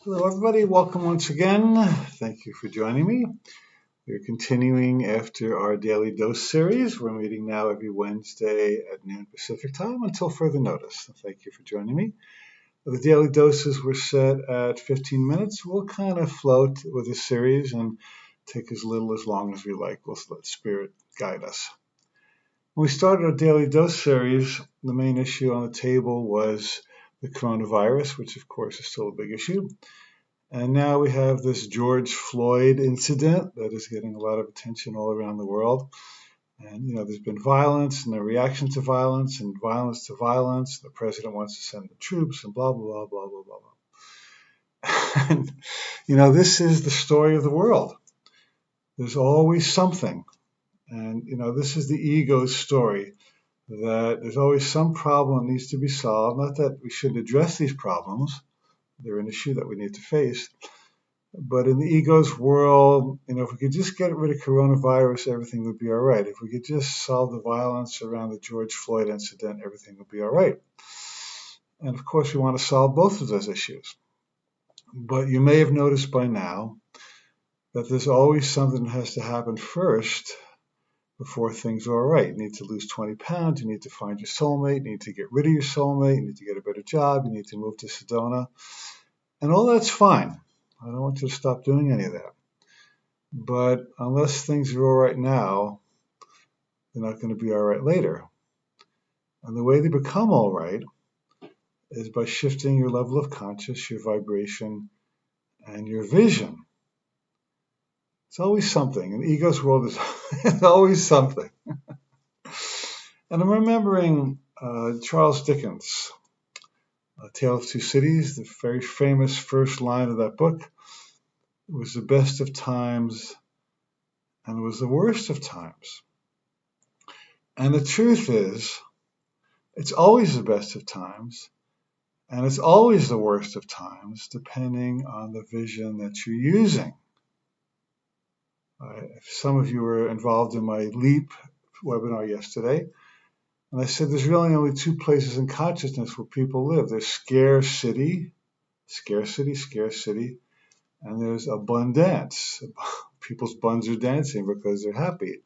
Hello, everybody. Welcome once again. Thank you for joining me. We're continuing after our Daily Dose series. We're meeting now every Wednesday at noon Pacific time until further notice. So thank you for joining me. The daily doses were set at 15 minutes. We'll kind of float with the series and take as little as long as we like. We'll let Spirit guide us. When we started our Daily Dose series, the main issue on the table was the coronavirus, which of course is still a big issue. And now we have this George Floyd incident that is getting a lot of attention all around the world. And, there's been violence and a reaction to violence and violence to violence. The president wants to send the troops and blah, blah, blah, blah, blah, blah. And, this is the story of the world. There's always something. And, this is the ego's story, that there's always some problem that needs to be solved. Not that we shouldn't address these problems. They're an issue that we need to face. But in the ego's world, if we could just get rid of coronavirus, everything would be all right. If we could just solve the violence around the George Floyd incident, everything would be all right. And of course, we want to solve both of those issues. But you may have noticed by now that there's always something that has to happen first before things are all right. You need to lose 20 pounds. You need to find your soulmate. You need to get rid of your soulmate. You need to get a better job. You need to move to Sedona. And all that's fine. I don't want you to stop doing any of that. But unless things are all right now, they're not going to be all right later. And the way they become all right is by shifting your level of conscious, your vibration, and your vision. It's always something. In the ego's world, there's always something. And I'm remembering Charles Dickens' A Tale of Two Cities, the very famous first line of that book. It was the best of times and it was the worst of times. And the truth is, it's always the best of times and it's always the worst of times, depending on the vision that you're using. Some of you were involved in my LEAP webinar yesterday. And I said there's really only two places in consciousness where people live. There's scarcity, and there's abundance. People's buns are dancing because they're happy.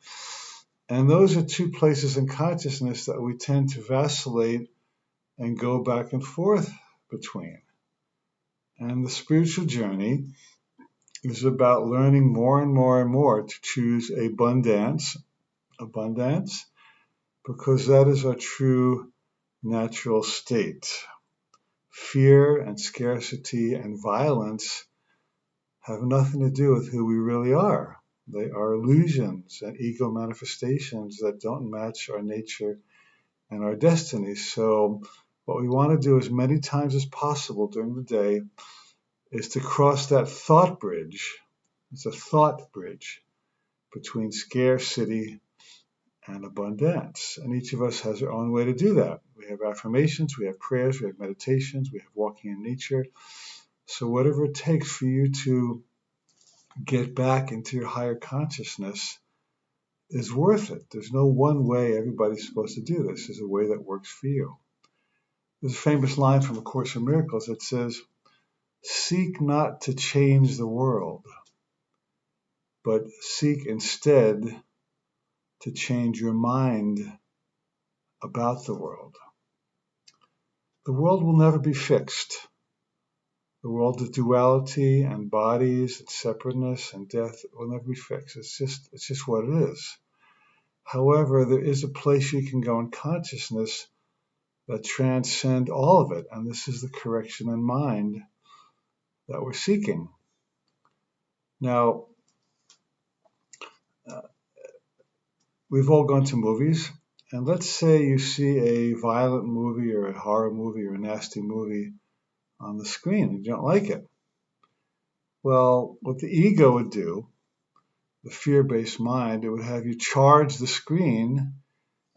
And those are two places in consciousness that we tend to vacillate and go back and forth between. And the spiritual journey is about learning more and more and more to choose abundance, because that is our true natural state. Fear and scarcity and violence have nothing to do with who we really are. They are illusions and ego manifestations that don't match our nature and our destiny. So what we want to do as many times as possible during the day is to cross that thought bridge. It's a thought bridge between scarcity and abundance. And each of us has our own way to do that. We have affirmations, we have prayers, we have meditations, we have walking in nature. So whatever it takes for you to get back into your higher consciousness is worth it. There's no one way everybody's supposed to do this. There's a way that works for you. There's a famous line from A Course in Miracles that says, "Seek not to change the world, but seek instead to change your mind about the world." The world will never be fixed. The world of duality and bodies and separateness and death will never be fixed. It's just what it is. However, there is a place you can go in consciousness that transcends all of it, and this is the correction in mind that we're seeking. Now, we've all gone to movies, and let's say you see a violent movie or a horror movie or a nasty movie on the screen and you don't like it. Well, what the ego would do, the fear-based mind, it would have you charge the screen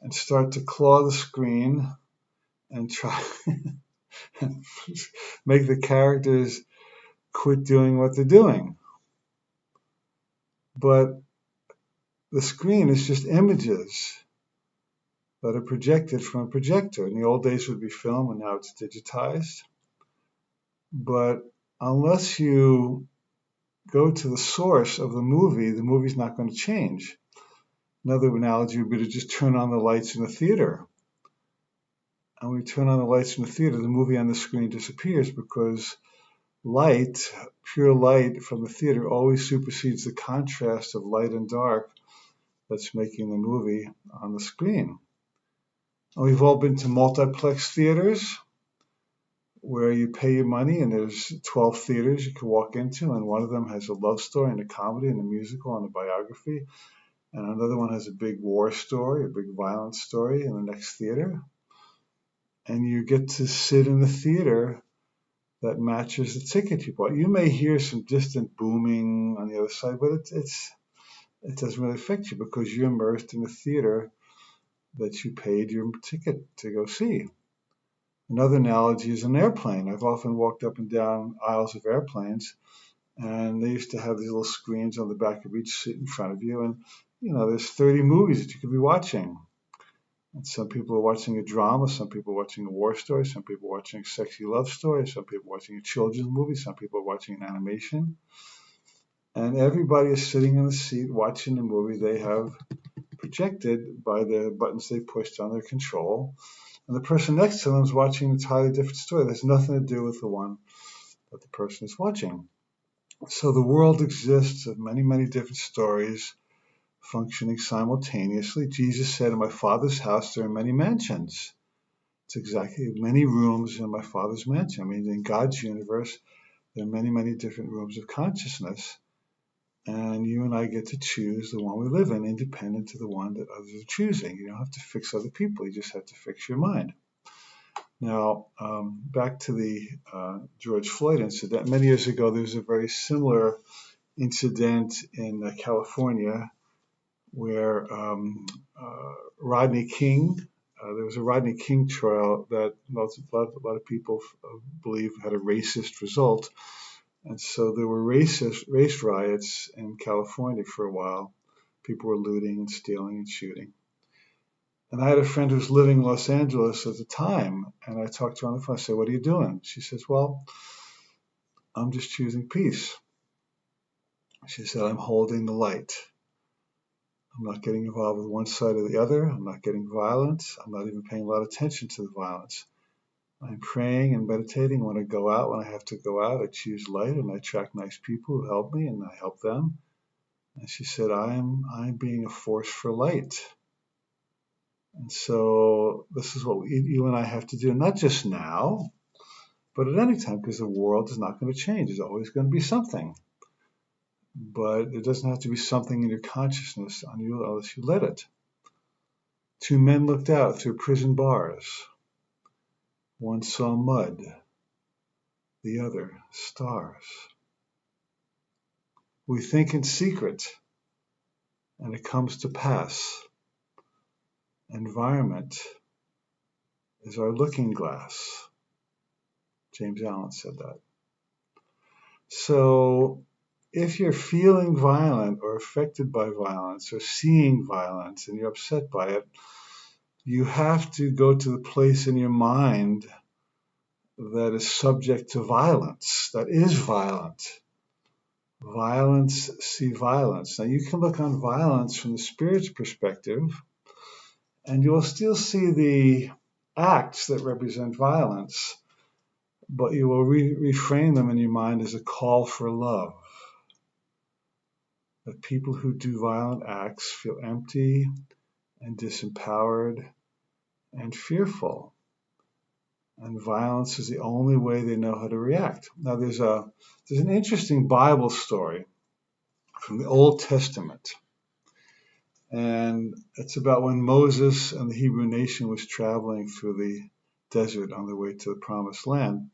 and start to claw the screen and try and make the characters quit doing what they're doing. But the screen is just images that are projected from a projector. In the old days it would be film and now it's digitized. But unless you go to the source of the movie's not going to change. Another analogy would be to just turn on the lights in the theater. And when you turn on the lights in the theater, the movie on the screen disappears because light, pure light from the theater, always supersedes the contrast of light and dark that's making the movie on the screen. And we've all been to multiplex theaters where you pay your money and there's 12 theaters you can walk into, and one of them has a love story and a comedy and a musical and a biography, and another one has a big war story, a big violence story in the next theater. And you get to sit in the theater that matches the ticket you bought. You may hear some distant booming on the other side, but it doesn't really affect you because you're immersed in the theater that you paid your ticket to go see. Another analogy is an airplane. I've often walked up and down aisles of airplanes, and they used to have these little screens on the back of each seat in front of you, and there's 30 movies that you could be watching. And some people are watching a drama, some people are watching a war story, some people are watching a sexy love story, some people are watching a children's movie, some people are watching an animation. And everybody is sitting in the seat watching the movie they have projected by the buttons they pushed on their control. And the person next to them is watching an entirely different story. That has nothing to do with the one that the person is watching. So the world exists of many, many different stories functioning simultaneously. Jesus said, in my Father's house there are many mansions. It's exactly many rooms in my Father's mansion. I mean, in God's universe, there are many, many different rooms of consciousness. And you and I get to choose the one we live in, independent of the one that others are choosing. You don't have to fix other people. You just have to fix your mind. Now, back to the George Floyd incident. Many years ago, there was a very similar incident in California where Rodney King, there was a Rodney King trial that a lot of people believe had a racist result. And so there were race riots in California for a while. People were looting and stealing and shooting. And I had a friend who was living in Los Angeles at the time, and I talked to her on the phone. I said, what are you doing? She says, well, I'm just choosing peace. She said, I'm holding the light. I'm not getting involved with one side or the other. I'm not getting violent. I'm not even paying a lot of attention to the violence. I'm praying and meditating. When I go out, when I have to go out, I choose light and I attract nice people who help me and I help them. And she said, I'm being a force for light. And so this is what you and I have to do, not just now, but at any time, because the world is not going to change. There's always going to be something. But it doesn't have to be something in your consciousness on you unless you let it. Two men looked out through prison bars. One saw mud, the other stars. We think in secret, and it comes to pass. Environment is our looking glass. James Allen said that. So if you're feeling violent or affected by violence or seeing violence and you're upset by it, you have to go to the place in your mind that is subject to violence, that is violent. Violence, see violence. Now you can look on violence from the spirit's perspective, and you will still see the acts that represent violence, but you will reframe them in your mind as a call for love. That people who do violent acts feel empty and disempowered and fearful. And violence is the only way they know how to react. Now there's an interesting Bible story from the Old Testament. And it's about when Moses and the Hebrew nation was traveling through the desert on their way to the promised land.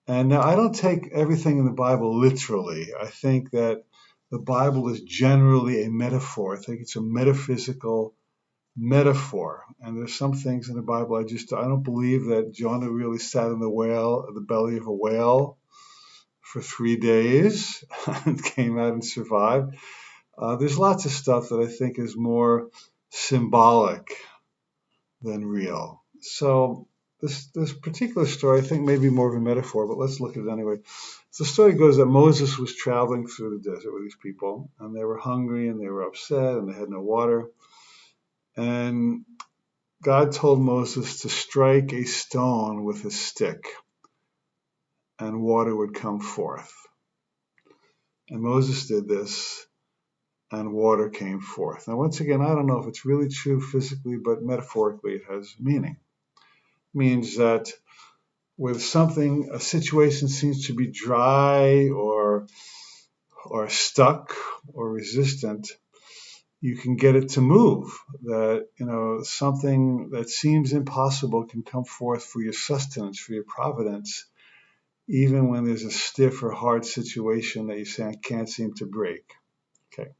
And now I don't take everything in the Bible literally. I think that the Bible is generally a metaphor. I think it's a metaphysical metaphor. And there's some things in the Bible I don't believe that Jonah really sat in the belly of a whale for 3 days and came out and survived. There's lots of stuff that I think is more symbolic than real. So this particular story, I think, may be more of a metaphor, but let's look at it anyway. So the story goes that Moses was traveling through the desert with these people, and they were hungry, and they were upset, and they had no water. And God told Moses to strike a stone with a stick, and water would come forth. And Moses did this, and water came forth. Now, once again, I don't know if it's really true physically, but metaphorically it has meaning. It means that with something, a situation seems to be dry or stuck or resistant, you can get it to move. That, something that seems impossible can come forth for your sustenance, for your providence, even when there's a stiff or hard situation that you can't seem to break. Okay.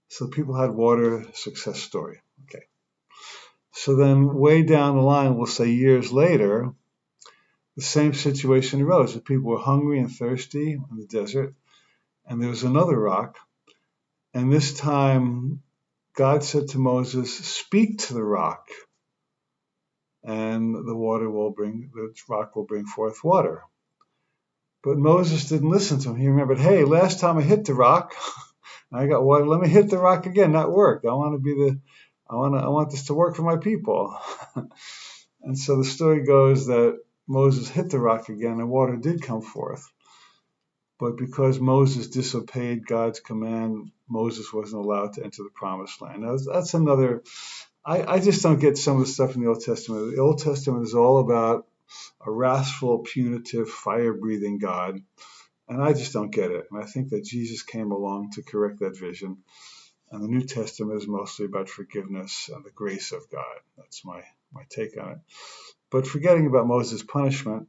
So people had water, success story. Okay. So then way down the line, we'll say years later, the same situation arose. The people were hungry and thirsty in the desert, and there was another rock. And this time, God said to Moses, "Speak to the rock, and the rock will bring forth water." But Moses didn't listen to him. He remembered, hey, last time I hit the rock, I got water. Let me hit the rock again. That worked. I want this to work for my people. And so the story goes that Moses hit the rock again, and water did come forth. But because Moses disobeyed God's command, Moses wasn't allowed to enter the promised land. Now, that's another. I just don't get some of the stuff in the Old Testament. The Old Testament is all about a wrathful, punitive, fire-breathing God. And I just don't get it. And I think that Jesus came along to correct that vision. And the New Testament is mostly about forgiveness and the grace of God. That's my take on it. But forgetting about Moses' punishment,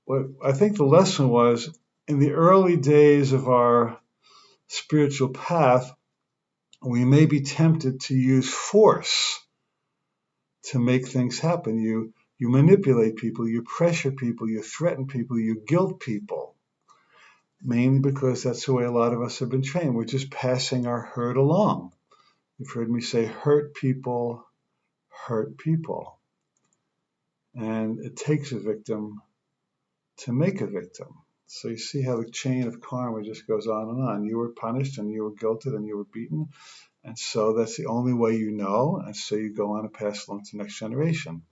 what I think the lesson was, in the early days of our spiritual path, we may be tempted to use force to make things happen. You manipulate people, you pressure people, you threaten people, you guilt people. Mainly because that's the way a lot of us have been trained. We're just passing our hurt along. You've heard me say, hurt people hurt people. And it takes a victim to make a victim. So you see how the chain of karma just goes on and on. You were punished and you were guilted and you were beaten. And so that's the only way you know. And so you go on and pass along to the next generation.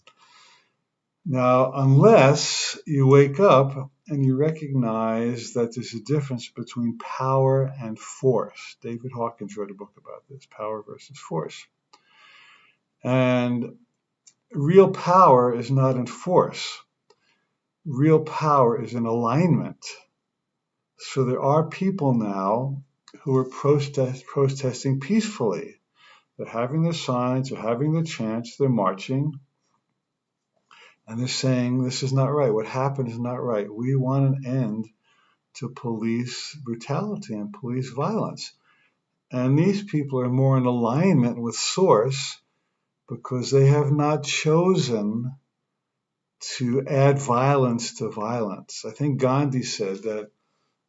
Now, unless you wake up and you recognize that there's a difference between power and force. David Hawkins wrote a book about this, power versus force. And real power is not in force. Real power is in alignment. So there are people now who are protesting peacefully. They're having their signs, they're having their chants, they're marching. And they're saying, this is not right. What happened is not right. We want an end to police brutality and police violence. And these people are more in alignment with Source because they have not chosen to add violence to violence. I think Gandhi said that,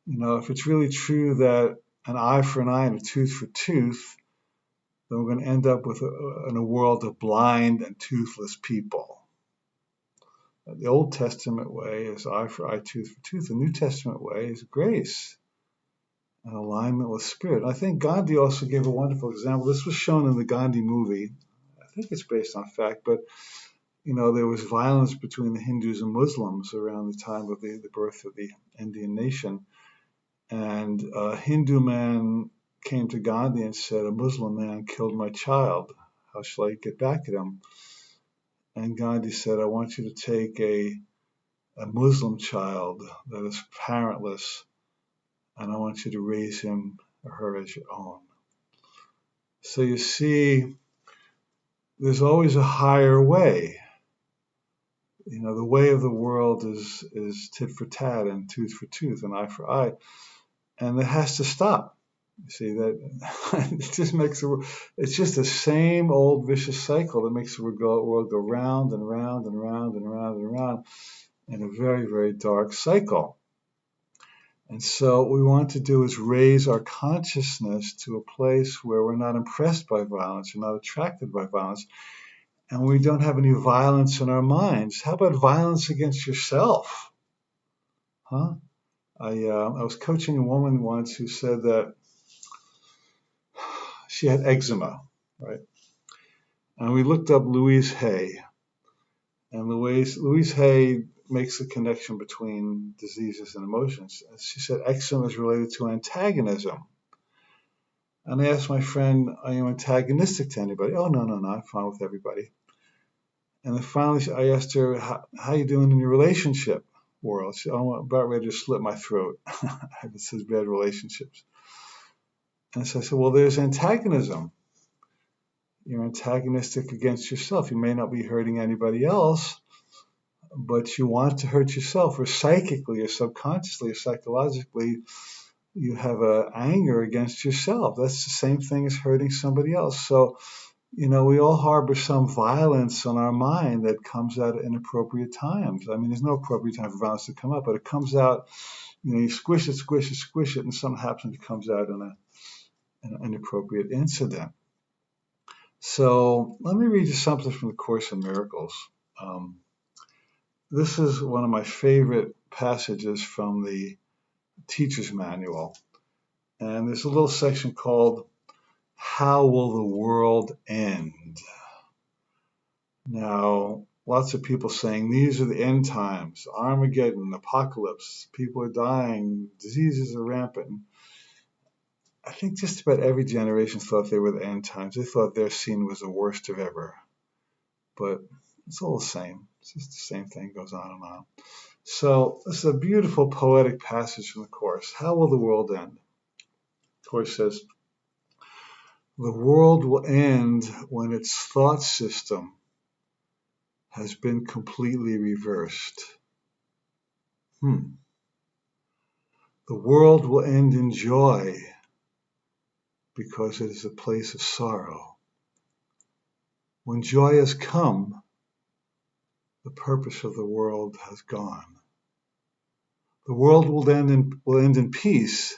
if it's really true that an eye for an eye and a tooth for tooth, then we're going to end up in a world of blind and toothless people. The Old Testament way is eye for eye, tooth for tooth. The New Testament way is grace and alignment with spirit. I think Gandhi also gave a wonderful example. This was shown in the Gandhi movie. I think it's based on fact, but there was violence between the Hindus and Muslims around the time of the birth of the Indian nation. And a Hindu man came to Gandhi and said, a Muslim man killed my child. How shall I get back at him? And Gandhi said, I want you to take a Muslim child that is parentless, and I want you to raise him or her as your own. So you see, there's always a higher way. The way of the world is tit for tat and tooth for tooth and eye for eye. And it has to stop. You see, that it just makes it's just the same old vicious cycle that makes the world go round and round and round and round and round in a very, very dark cycle. And so what we want to do is raise our consciousness to a place where we're not impressed by violence, we're not attracted by violence. and we don't have any violence in our minds. How about violence against yourself? Huh? I was coaching a woman once who said that she had eczema, right? And we looked up Louise Hay. And Louise Hay makes the connection between diseases and emotions. And she said eczema is related to antagonism. And I asked my friend, are you antagonistic to anybody? Oh, no, I'm fine with everybody. And then finally I asked her, how are you doing in your relationship world? She said, oh, I'm about ready to slit my throat. I had such bad relationships. And so I said, well, there's antagonism. You're antagonistic against yourself. You may not be hurting anybody else, but you want to hurt yourself, or psychically or subconsciously or psychologically, you have anger against yourself. That's the same thing as hurting somebody else. So, we all harbor some violence on our mind that comes out at inappropriate times. I mean, there's no appropriate time for violence to come up, but it comes out, you squish it, and something happens, it comes out in an inappropriate incident. So let me read you something from the Course in Miracles. This is one of my favorite passages from the Teacher's Manual. And there's a little section called, How Will the World End? Now, lots of people saying these are the end times, Armageddon, apocalypse, people are dying, diseases are rampant. I think just about every generation thought they were the end times. They thought their scene was the worst of ever. But it's all the same. It's just the same thing goes on and on. So this is a beautiful poetic passage from the Course. How will the world end? The Course says, the world will end when its thought system has been completely reversed. The world will end in joy because it is a place of sorrow. When joy has come, the purpose of the world has gone. The world will end in peace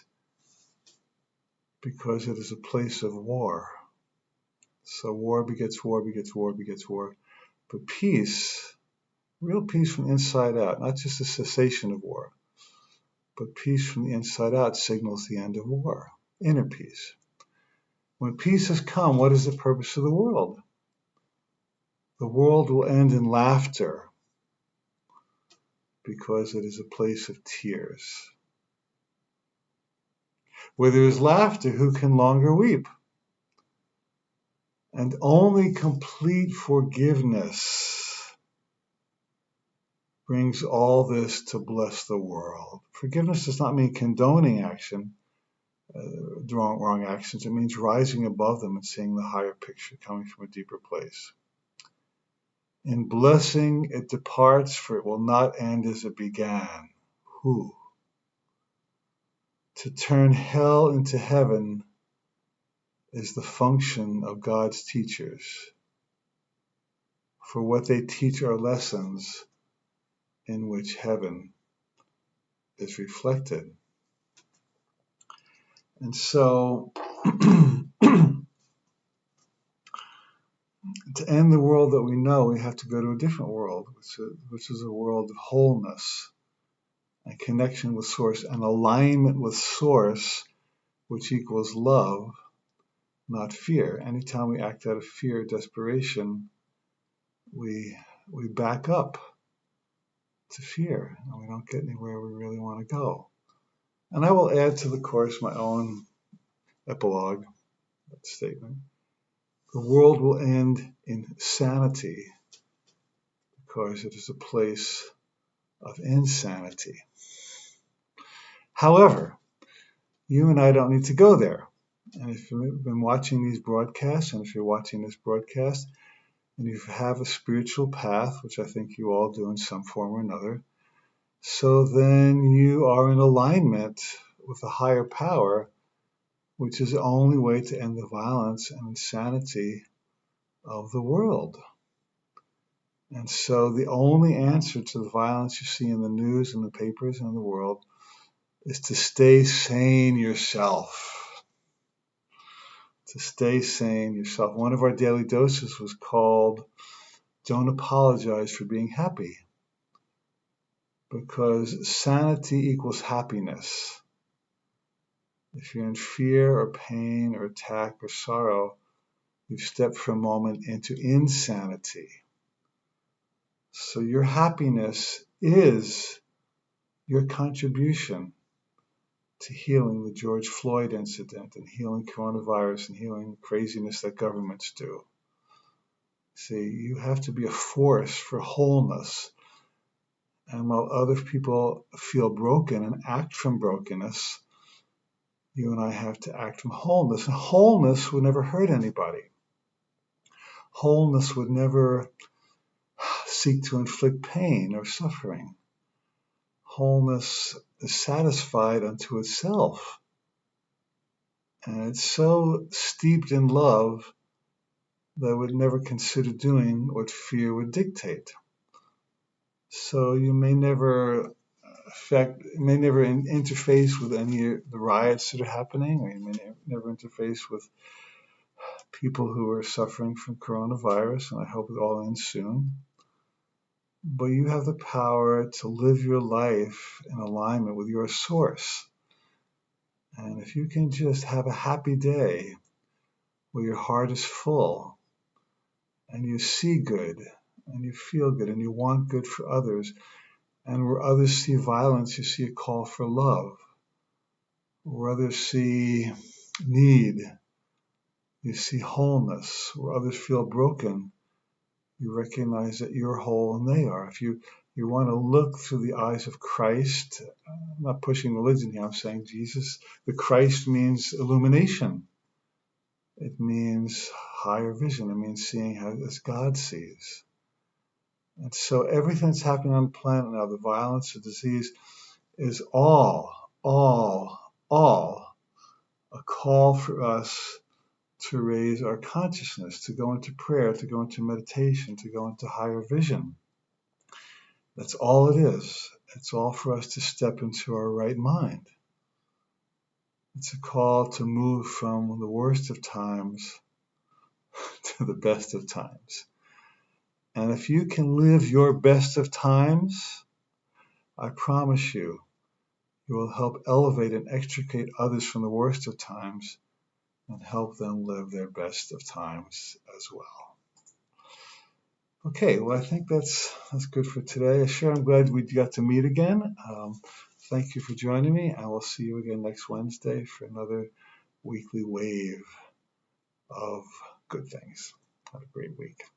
because it is a place of war. So war begets war begets war begets war. But peace, real peace from the inside out, not just a cessation of war, but peace from the inside out signals the end of war, inner peace. When peace has come, what is the purpose of the world? The world will end in laughter because it is a place of tears. Where there is laughter, who can longer weep? And only complete forgiveness brings all this to bless the world. Forgiveness does not mean condoning action, wrong actions. It means rising above them and seeing the higher picture coming from a deeper place. In blessing, it departs, for it will not end as it began. Who? To turn hell into heaven is the function of God's teachers. For what they teach are lessons in which heaven is reflected. And so, to end the world that we know, we have to go to a different world, which is a world of wholeness and connection with Source and alignment with Source, which equals love, not fear. Anytime we act out of fear or desperation, we back up to fear, and we don't get anywhere we really want to go. And I will add to the Course my own epilogue, that statement. The world will end in sanity because it is a place of insanity. However, you and I don't need to go there. And if you've been watching these broadcasts, and if you're watching this broadcast, and you have a spiritual path, which I think you all do in some form or another, so then you are in alignment with a higher power, which is the only way to end the violence and insanity of the world. And so the only answer to the violence you see in the news and the papers and in the world is to stay sane yourself. To stay sane yourself. One of our daily doses was called Don't apologize for being happy, because sanity equals happiness. If you're in fear or pain or attack or sorrow, you've stepped for a moment into insanity. So your happiness is your contribution to healing the George Floyd incident and healing coronavirus and healing craziness that governments do. See, you have to be a force for wholeness. And while other people feel broken and act from brokenness, you and I have to act from wholeness. And wholeness would never hurt anybody. Wholeness would never seek to inflict pain or suffering. Wholeness is satisfied unto itself. And it's so steeped in love that it would never consider doing what fear would dictate. So you may never interface with any of the riots that are happening, or you may never interface with people who are suffering from coronavirus, and I hope it all ends soon. But you have the power to live your life in alignment with your source. And if you can just have a happy day where your heart is full and you see good and you feel good and you want good for others, and where others see violence, you see a call for love. Where others see need, you see wholeness. Where others feel broken, you recognize that you're whole and they are. If you want to look through the eyes of Christ, I'm not pushing religion here, I'm saying Jesus. The Christ means illumination. It means higher vision. It means seeing as God sees. And so everything that's happening on the planet now, the violence, the disease, is all a call for us to raise our consciousness, to go into prayer, to go into meditation, to go into higher vision. That's all it is. It's all for us to step into our right mind. It's a call to move from the worst of times to the best of times. And if you can live your best of times, I promise you, you will help elevate and extricate others from the worst of times and help them live their best of times as well. Okay, well, I think that's good for today. Sure, I'm glad we got to meet again. Thank you for joining me, and we'll see you again next Wednesday for another weekly wave of good things. Have a great week.